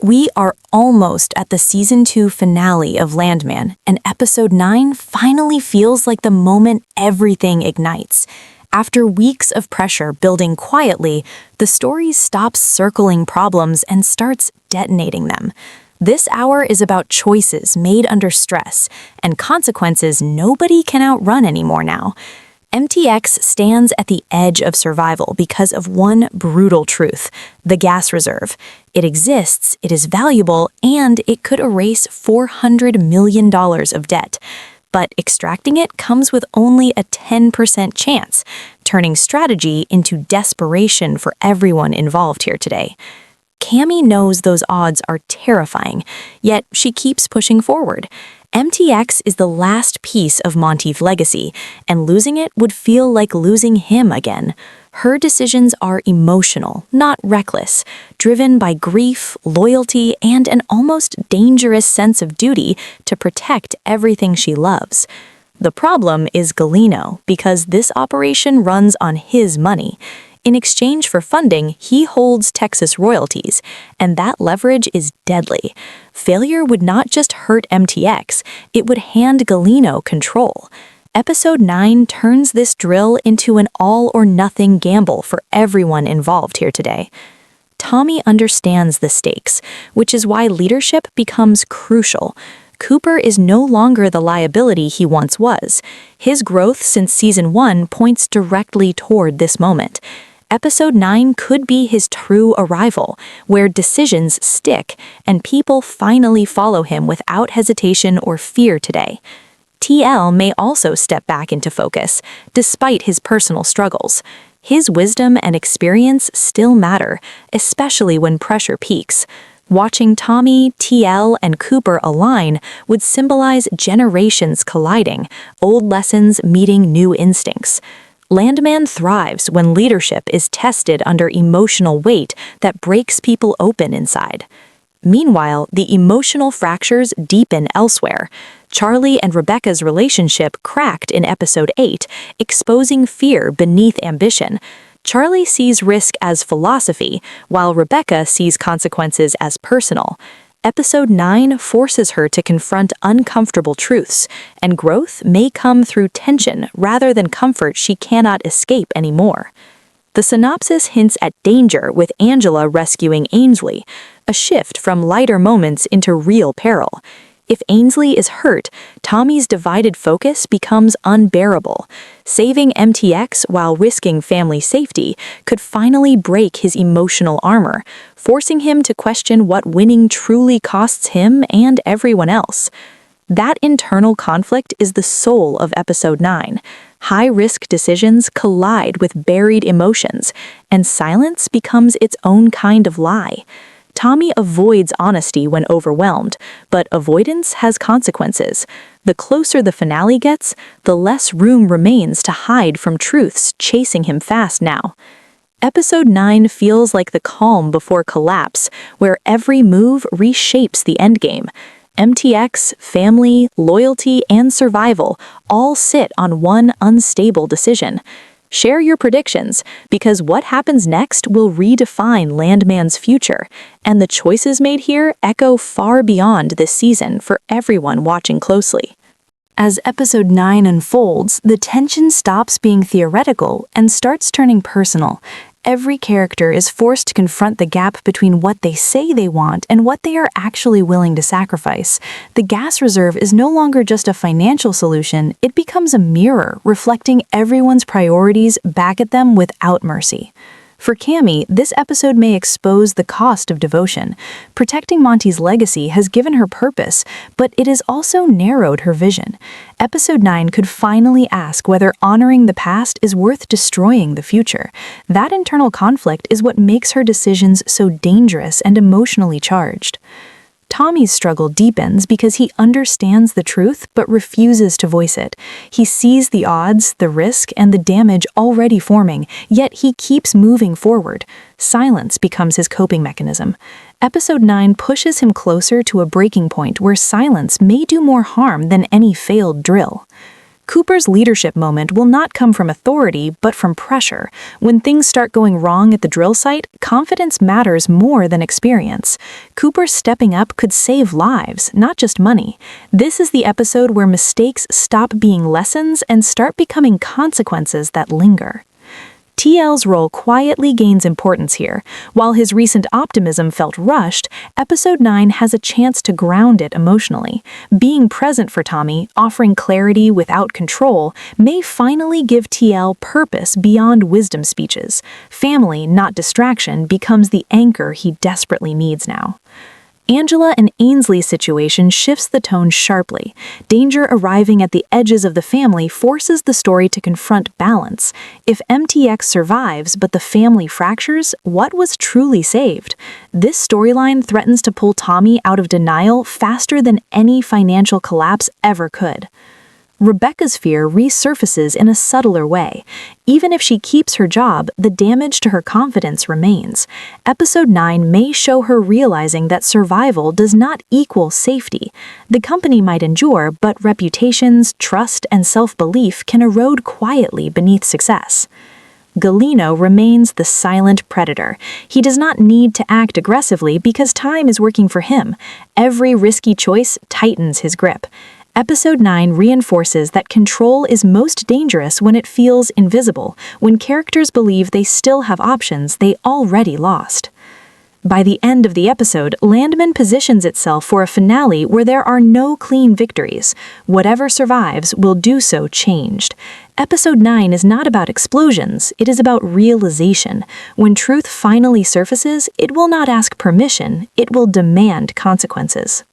We are almost at the Season 2 finale of Landman, and Episode 9 finally feels like the moment everything ignites. After weeks of pressure building quietly, the story stops circling problems and starts detonating them. This hour is about choices made under stress and consequences nobody can outrun anymore now. MTX stands at the edge of survival because of one brutal truth: the gas reserve. It exists, it is valuable, and it could erase $400 million of debt. But extracting it comes with only a 10% chance, turning strategy into desperation for everyone involved here today. Cammy knows those odds are terrifying, yet she keeps pushing forward. MTX is the last piece of Monteith's legacy, and losing it would feel like losing him again. Her decisions are emotional, not reckless, driven by grief, loyalty, and an almost dangerous sense of duty to protect everything she loves. The problem is Galeno, because this operation runs on his money. In exchange for funding, he holds Texas royalties, and that leverage is deadly. Failure would not just hurt MTX, it would hand Galeno control. Episode 9 turns this drill into an all-or-nothing gamble for everyone involved here today. Tommy understands the stakes, which is why leadership becomes crucial. Cooper is no longer the liability he once was. His growth since Season 1 points directly toward this moment. Episode 9 could be his true arrival, where decisions stick and people finally follow him without hesitation or fear today. TL may also step back into focus, despite his personal struggles. His wisdom and experience still matter, especially when pressure peaks. Watching Tommy, TL, and Cooper align would symbolize generations colliding, old lessons meeting new instincts. Landman thrives when leadership is tested under emotional weight that breaks people open inside. Meanwhile, the emotional fractures deepen elsewhere. Charlie and Rebecca's relationship cracked in Episode 8, exposing fear beneath ambition. Charlie sees risk as philosophy, while Rebecca sees consequences as personal. Episode 9 forces her to confront uncomfortable truths, and growth may come through tension rather than comfort she cannot escape anymore. The synopsis hints at danger with Angela rescuing Ainsley, a shift from lighter moments into real peril. If Ainsley is hurt, Tommy's divided focus becomes unbearable. Saving MTX while risking family safety could finally break his emotional armor, forcing him to question what winning truly costs him and everyone else. That internal conflict is the soul of Episode 9. High-risk decisions collide with buried emotions, and silence becomes its own kind of lie. Tommy avoids honesty when overwhelmed, but avoidance has consequences. The closer the finale gets, the less room remains to hide from truths chasing him fast now. Episode 9 feels like the calm before collapse, where every move reshapes the endgame. MTX, family, loyalty, and survival all sit on one unstable decision. Share your predictions, because what happens next will redefine Landman's future, and the choices made here echo far beyond this season for everyone watching closely. As Episode 9 unfolds, the tension stops being theoretical and starts turning personal. Every character is forced to confront the gap between what they say they want and what they are actually willing to sacrifice. The gas reserve is no longer just a financial solution, it becomes a mirror reflecting everyone's priorities back at them without mercy. For Cammy, this episode may expose the cost of devotion. Protecting Monty's legacy has given her purpose, but it has also narrowed her vision. Episode 9 could finally ask whether honoring the past is worth destroying the future. That internal conflict is what makes her decisions so dangerous and emotionally charged. Tommy's struggle deepens because he understands the truth but refuses to voice it. He sees the odds, the risk, and the damage already forming, yet he keeps moving forward. Silence becomes his coping mechanism. Episode 9 pushes him closer to a breaking point where silence may do more harm than any failed drill. Cooper's leadership moment will not come from authority, but from pressure. When things start going wrong at the drill site, confidence matters more than experience. Cooper stepping up could save lives, not just money. This is the episode where mistakes stop being lessons and start becoming consequences that linger. TL's role quietly gains importance here. While his recent optimism felt rushed, Episode 9 has a chance to ground it emotionally. Being present for Tommy, offering clarity without control, may finally give TL purpose beyond wisdom speeches. Family, not distraction, becomes the anchor he desperately needs now. Angela and Ainsley's situation shifts the tone sharply. Danger arriving at the edges of the family forces the story to confront balance. If MTX survives but the family fractures, what was truly saved? This storyline threatens to pull Tommy out of denial faster than any financial collapse ever could. Rebecca's fear resurfaces in a subtler way. Even if she keeps her job, the damage to her confidence remains. Episode 9 may show her realizing that survival does not equal safety. The company might endure, but reputations, trust, and self-belief can erode quietly beneath success. Galeno remains the silent predator. He does not need to act aggressively because time is working for him. Every risky choice tightens his grip. Episode 9 reinforces that control is most dangerous when it feels invisible, when characters believe they still have options they already lost. By the end of the episode, Landman positions itself for a finale where there are no clean victories. Whatever survives will do so changed. Episode 9 is not about explosions, it is about realization. When truth finally surfaces, it will not ask permission, it will demand consequences.